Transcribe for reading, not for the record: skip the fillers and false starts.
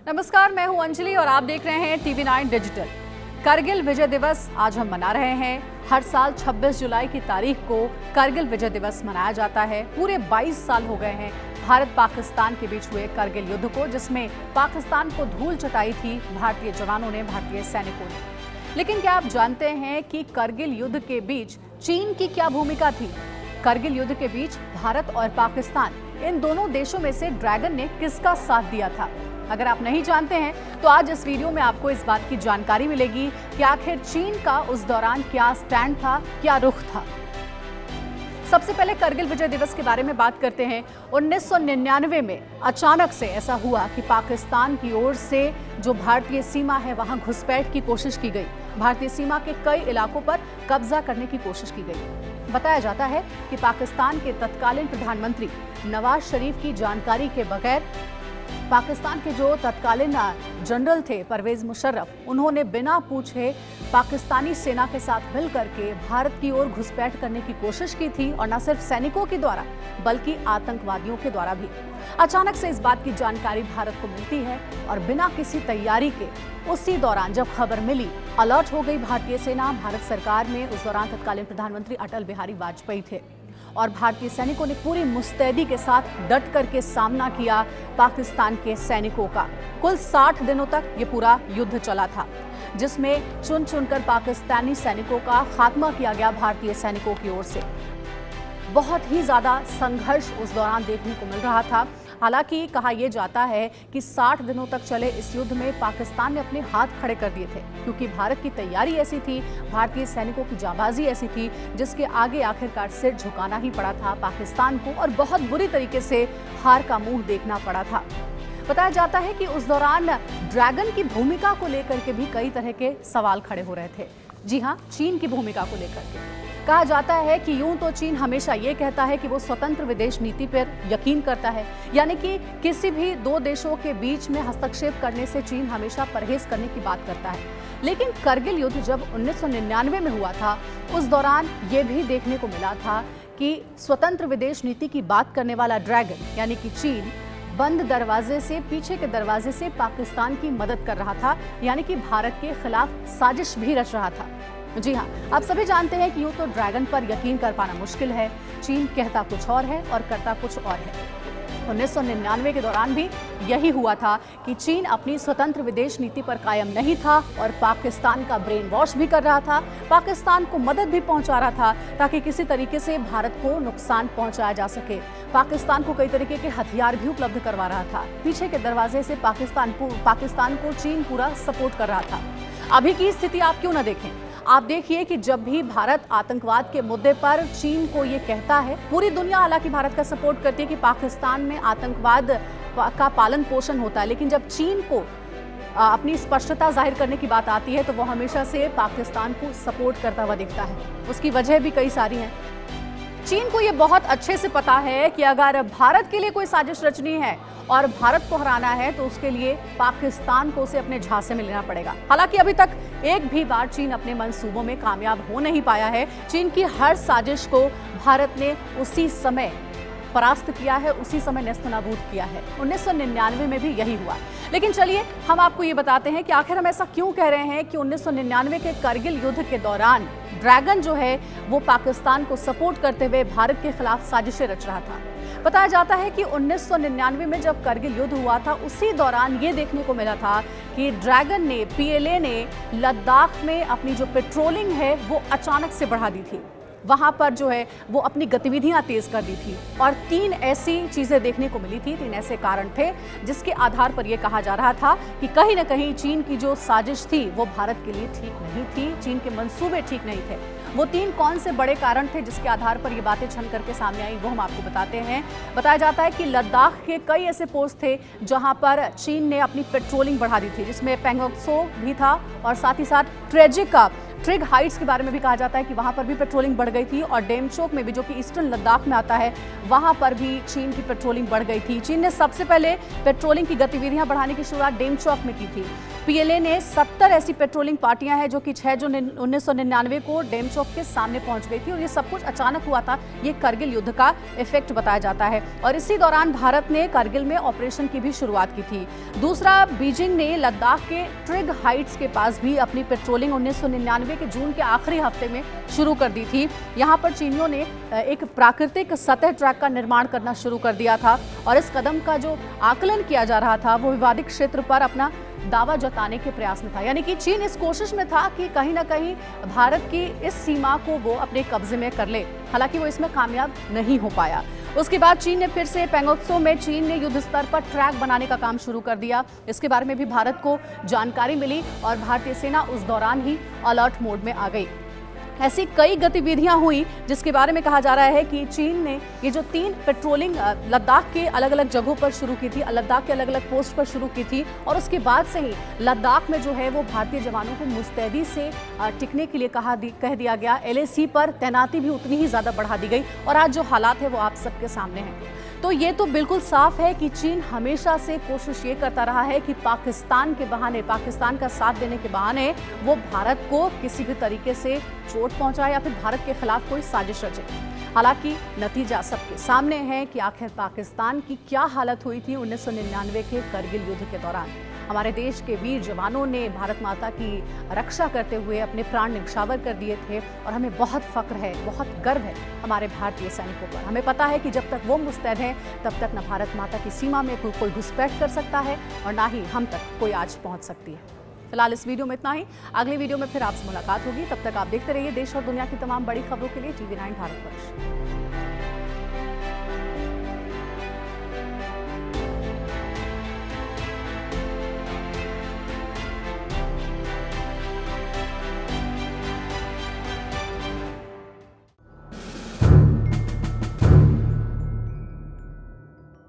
नमस्कार, मैं हूं अंजलि और आप देख रहे हैं TV9 डिजिटल। करगिल विजय दिवस आज हम मना रहे हैं। हर साल 26 जुलाई की तारीख को करगिल विजय दिवस मनाया जाता है। पूरे 22 साल हो गए हैं भारत पाकिस्तान के बीच हुए करगिल युद्ध को, जिसमें पाकिस्तान को धूल चटाई थी भारतीय जवानों ने, भारतीय सैनिकों ने। लेकिन क्या आप जानते हैं कि करगिल युद्ध के बीच चीन की क्या भूमिका थी? करगिल युद्ध के बीच भारत और पाकिस्तान, इन दोनों देशों में से ड्रैगन ने किसका साथ दिया था? अगर आप नहीं जानते हैं तो आज इस वीडियो में आपको इस बात की जानकारी मिलेगी कि आखिर चीन का उस दौरान क्या स्टैंड था, क्या रुख था। सबसे पहले करगिल विजय दिवस के बारे में बात करते हैं। 1999 में अचानक से ऐसा हुआ कि पाकिस्तान की ओर से जो भारतीय सीमा है वहां घुसपैठ की कोशिश की गई। भारतीय सीमा के कई इलाकों पर कब्जा करने की कोशिश की गई। बताया जाता है कि पाकिस्तान के तत्कालीन प्रधानमंत्री नवाज शरीफ की जानकारी के बगैर पाकिस्तान के जो तत्कालीन जनरल थे परवेज मुशर्रफ, उन्होंने बिना पूछे पाकिस्तानी सेना के साथ मिलकर के भारत की ओर घुसपैठ करने की कोशिश की थी, और न सिर्फ सैनिकों के द्वारा बल्कि आतंकवादियों के द्वारा भी। अचानक से इस बात की जानकारी भारत को मिलती है और बिना किसी तैयारी के उसी दौरान जब खबर मिली, अलर्ट हो गई भारतीय सेना। भारत सरकार में उस दौरान तत्कालीन प्रधानमंत्री अटल बिहारी वाजपेयी थे और भारतीय सैनिकों ने पूरी मुस्तैदी के साथ डट करके सामना किया पाकिस्तान के सैनिकों का। कुल 60 दिनों तक ये पूरा युद्ध चला था, जिसमें चुन चुनकर पाकिस्तानी सैनिकों का खात्मा किया गया भारतीय सैनिकों की ओर से। बहुत ही ज्यादा संघर्ष उस दौरान देखने को मिल रहा था। हालांकि कहा यह जाता है कि 60 दिनों तक चले इस युद्ध में पाकिस्तान ने अपने हाथ खड़े कर दिए थे, क्योंकि भारत की तैयारी ऐसी थी, भारतीय सैनिकों की जाबाजी ऐसी थी, जिसके आगे आखिरकार सिर झुकाना ही पड़ा था पाकिस्तान को, और बहुत बुरी तरीके से हार का मुंह देखना पड़ा था। बताया जाता है कि उस दौरान ड्रैगन की भूमिका को लेकर के भी कई तरह के सवाल खड़े हो रहे थे। जी हाँ, चीन की भूमिका को लेकर के कहा जाता है कि यूं तो चीन हमेशा ये कहता है कि वो स्वतंत्र विदेश नीति पर यकीन करता है, यानी कि किसी भी दो देशों के बीच में हस्तक्षेप करने से चीन हमेशा परहेज करने की बात करता है। लेकिन करगिल युद्ध जब 1999 में हुआ था, उस दौरान ये भी देखने को मिला था कि स्वतंत्र विदेश नीति की बात करने वाला ड्रैगन यानी कि चीन बंद दरवाजे से, पीछे के दरवाजे से पाकिस्तान की मदद कर रहा था, यानी कि भारत के खिलाफ साजिश भी रच रहा था। जी हाँ, आप सभी जानते हैं कि यूं तो ड्रैगन पर यकीन कर पाना मुश्किल है। चीन कहता कुछ और है और करता कुछ और है। 1999 के दौरान भी यही हुआ था कि चीन अपनी स्वतंत्र विदेश नीति पर कायम नहीं था और पाकिस्तान का ब्रेन वॉश भी कर रहा था, पाकिस्तान को मदद भी पहुंचा रहा था ताकि किसी तरीके से भारत को नुकसान पहुंचाया जा सके। पाकिस्तान को कई तरीके के हथियार भी उपलब्ध करवा रहा था। पीछे के दरवाजे से पाकिस्तान को चीन पूरा सपोर्ट कर रहा था। अभी की स्थिति आप क्यों न देखें, आप देखिए कि जब भी भारत आतंकवाद के मुद्दे पर चीन को ये कहता है, पूरी दुनिया हालांकि भारत का सपोर्ट करती है कि पाकिस्तान में आतंकवाद का पालन पोषण होता है, लेकिन जब चीन को अपनी स्पष्टता जाहिर करने की बात आती है तो वो हमेशा से पाकिस्तान को सपोर्ट करता हुआ दिखता है। उसकी वजह भी कई सारी हैं। चीन को ये बहुत अच्छे से पता है कि अगर भारत के लिए कोई साजिश रचनी है और भारत को हराना है तो उसके लिए पाकिस्तान को उसे अपने झांसे में लेना पड़ेगा। हालांकि अभी तक एक भी बार चीन अपने मंसूबों में कामयाब हो नहीं पाया है। चीन की हर साजिश को भारत ने उसी समय परास्त किया है, उसी समय नेस्तनाबूद किया है। 1999 में भी यही हुआ। लेकिन चलिए हम आपको ये बताते हैं कि आखिर हम ऐसा क्यों कह रहे हैं कि 1999 के करगिल युद्ध के दौरान ड्रैगन जो है वो पाकिस्तान को सपोर्ट करते हुए भारत के खिलाफ साजिशें रच रहा था। बताया जाता है कि 1999 में जब करगिल युद्ध हुआ था, उसी दौरान ये देखने को मिला था कि ड्रैगन ने, PLA ने लद्दाख में अपनी जो पेट्रोलिंग है वो अचानक से बढ़ा दी थी। वहां पर जो है वो अपनी गतिविधियां तेज कर दी थी, और 3 ऐसी चीजें देखने को मिली थी, 3 ऐसे कारण थे जिसके आधार पर यह कहा जा रहा था कि कहीं ना कहीं चीन की जो साजिश थी वो भारत के लिए ठीक नहीं थी, चीन के मंसूबे ठीक नहीं थे। वो 3 कौन से बड़े कारण थे जिसके आधार पर ये बातें छन करके सामने आई, वो हम आपको बताते हैं। बताया जाता है कि लद्दाख के कई ऐसे पोस्ट थे जहां पर चीन ने अपनी पेट्रोलिंग बढ़ा दी थी, जिसमें पेंगोक्सो भी था और साथ ही साथ ट्रिग हाइट्स के बारे में भी कहा जाता है कि वहां पर भी पेट्रोलिंग बढ़ गई थी, और डेमचोक में भी, जो कि ईस्टर्न लद्दाख में आता है, वहां पर भी चीन की पेट्रोलिंग बढ़ गई थी। चीन ने सबसे पहले पेट्रोलिंग की गतिविधियां बढ़ाने की शुरुआत डेमचोक में की थी। PLA ने 70 ऐसी पेट्रोलिंग पार्टियां हैं जो कि 6 जून 1999 को डेमचोक चौक के सामने पहुंच गई थी और ये सब कुछ अचानक हुआ था। ये करगिल युद्ध का इफेक्ट बताया जाता है और इसी दौरान भारत ने करगिल में ऑपरेशन की भी शुरुआत की थी। दूसरा, बीजिंग ने लद्दाख के ट्रिग हाइट्स के पास भी अपनी पेट्रोलिंग 1999 के जून के आखिरी हफ्ते में शुरू कर दी थी। यहाँ पर चीनियों ने एक प्राकृतिक सतह ट्रैक का निर्माण करना शुरू कर दिया था और इस कदम का जो आकलन किया जा रहा था वो विवादित क्षेत्र पर अपना दावा जताने के प्रयास में था। यानी कि चीन इस कोशिश में था कि कहीं ना कहीं भारत की इस सीमा को वो अपने कब्जे में कर ले। हालांकि वो इसमें कामयाब नहीं हो पाया। उसके बाद चीन ने फिर से पेंगोत्सो में चीन ने युद्ध स्तर पर ट्रैक बनाने का काम शुरू कर दिया। इसके बारे में भी भारत को जानकारी मिली और भारतीय सेना उस दौरान ही अलर्ट मोड में आ गई। ऐसी कई गतिविधियां हुई जिसके बारे में कहा जा रहा है कि चीन ने ये जो 3 पेट्रोलिंग लद्दाख के अलग अलग जगहों पर शुरू की थी, लद्दाख के अलग अलग पोस्ट पर शुरू की थी और उसके बाद से ही लद्दाख में जो है वो भारतीय जवानों को मुस्तैदी से टिकने के लिए कह दिया गया। LAC पर तैनाती भी उतनी ही ज़्यादा बढ़ा दी गई और आज जो हालात है वो आप सबके सामने हैं। तो ये तो बिल्कुल साफ है कि चीन हमेशा से कोशिश ये करता रहा है कि पाकिस्तान के बहाने, पाकिस्तान का साथ देने के बहाने वो भारत को किसी भी तरीके से चोट पहुंचाए या फिर भारत के खिलाफ कोई साजिश रचे। हालांकि नतीजा सबके सामने है कि आखिर पाकिस्तान की क्या हालत हुई थी 1999 के करगिल युद्ध के दौरान। हमारे देश के वीर जवानों ने भारत माता की रक्षा करते हुए अपने प्राण न्यौछावर कर दिए थे और हमें बहुत फक्र है, बहुत गर्व है हमारे भारतीय सैनिकों पर। हमें पता है कि जब तक वो मुस्तैद हैं तब तक न भारत माता की सीमा में कोई घुसपैठ कर सकता है और ना ही हम तक कोई आज पहुंच सकती है। फिलहाल इस वीडियो में इतना ही। अगली वीडियो में फिर आपसे मुलाकात होगी। तब तक आप देखते रहिए देश और दुनिया की तमाम बड़ी खबरों के लिए TV9 भारतवर्ष।